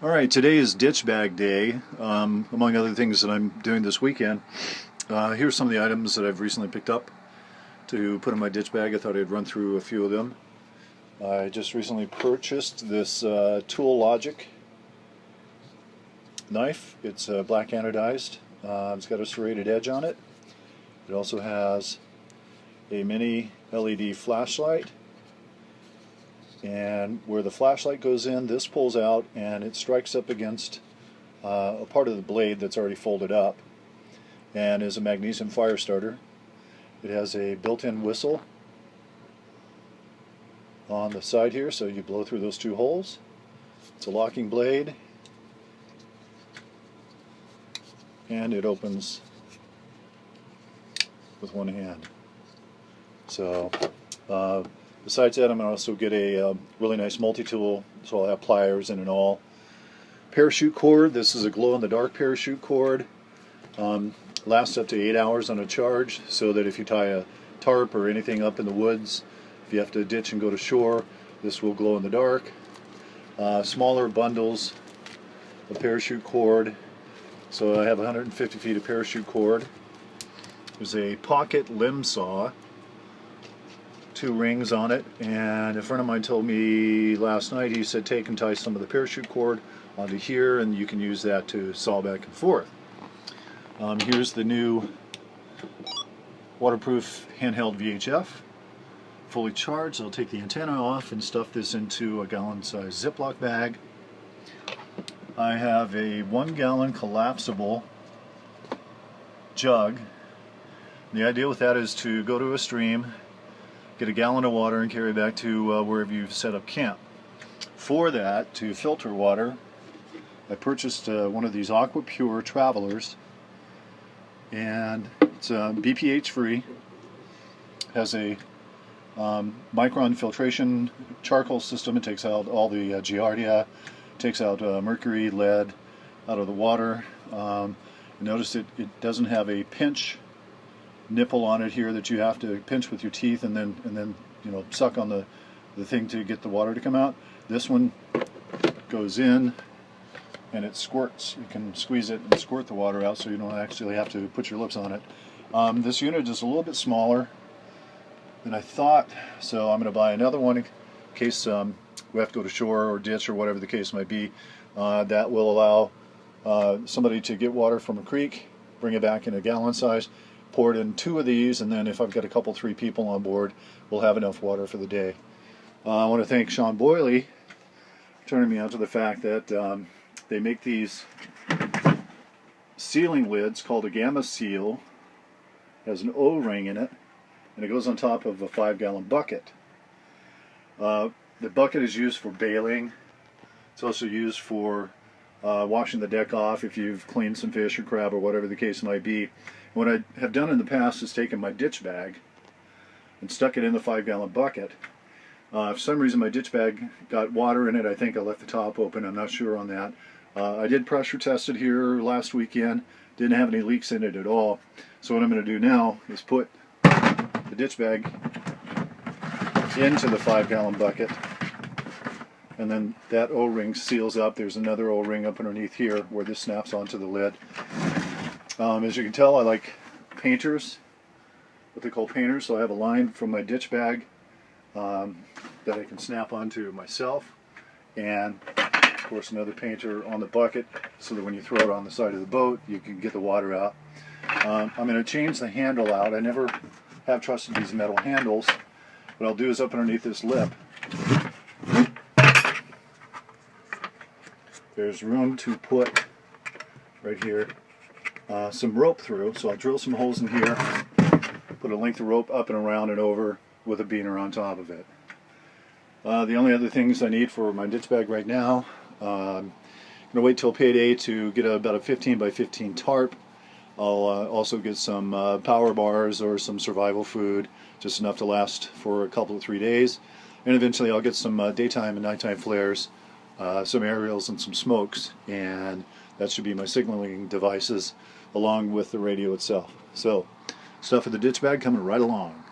Alright, today is ditch bag day. Among other things that I'm doing this weekend, here's some of the items that I've recently picked up to put in my ditch bag. I thought I'd run through a few of them. I just recently purchased this Tool Logic knife. It's black anodized. It's got a serrated edge on it. It also has a mini LED flashlight. And where the flashlight goes in, this pulls out and it strikes up against a part of the blade that's already folded up, and is a magnesium fire starter. It has a built-in whistle on the side here, so you blow through those two holes. It's a locking blade, and it opens with one hand. So besides that, I'm going to also get a really nice multi-tool, so I'll have pliers and an awl. Parachute cord. This is a glow-in-the-dark parachute cord. Lasts up to 8 hours on a charge, so that if you tie a tarp or anything up in the woods, if you have to ditch and go to shore, this will glow in the dark. Smaller bundles of parachute cord. So I have 150 feet of parachute cord. There's a pocket limb saw. 2 rings on it, and a friend of mine told me last night, he said take and tie some of the parachute cord onto here and you can use that to saw back and forth. Here's the new waterproof handheld VHF, fully charged. I'll take the antenna off and stuff this into a gallon-sized Ziploc bag. I have a 1-gallon collapsible jug. The idea with that is to go to a stream, get a gallon of water and carry it back to wherever you've set up camp. For that, to filter water, I purchased one of these Aqua Pure Travelers, and it's BPH free. Has a micron filtration charcoal system. It takes out all the giardia, takes out mercury, lead out of the water. Notice it doesn't have a pinch nipple on it here that you have to pinch with your teeth and then suck on the thing to get the water to come out. This one goes in and it squirts. You can squeeze it and squirt the water out, so you don't actually have to put your lips on it. This unit is a little bit smaller than I thought, so I'm going to buy another one in case we have to go to shore or ditch or whatever the case might be. That will allow somebody to get water from a creek, bring it back in a gallon size, pour it in 2 of these, and then if I've got a couple, 3 people on board, we'll have enough water for the day. I want to thank Sean Boyley for turning me on to the fact that they make these sealing lids called a Gamma Seal. It has an O-ring in it, and it goes on top of a 5-gallon bucket. The bucket is used for bailing. It's also used for washing the deck off if you've cleaned some fish or crab or whatever the case might be. What I have done in the past is taken my ditch bag and stuck it in the 5-gallon bucket. For some reason my ditch bag got water in it. I think I left the top open. I'm not sure on that. I did pressure test it here last weekend. Didn't have any leaks in it at all. So what I'm going to do now is put the ditch bag into the 5-gallon bucket, and then that O-ring seals up. There's another O-ring up underneath here where this snaps onto the lid. As you can tell, I like painters, what they call painters, so I have a line from my ditch bag that I can snap onto myself, and of course another painter on the bucket, so that when you throw it on the side of the boat you can get the water out. I'm going to change the handle out. I never have trusted these metal handles. What I'll do is up underneath this lip, there's room to put, right here, some rope through. So I'll drill some holes in here, put a length of rope up and around and over with a beaner on top of it. The only other things I need for my ditch bag right now, I'm going to wait till payday to get about a 15 by 15 tarp. I'll also get some power bars or some survival food, just enough to last for a couple of 3 days. And eventually I'll get some daytime and nighttime flares, some aerials and some smokes, and that should be my signaling devices along with the radio itself. So, stuff in the ditch bag coming right along.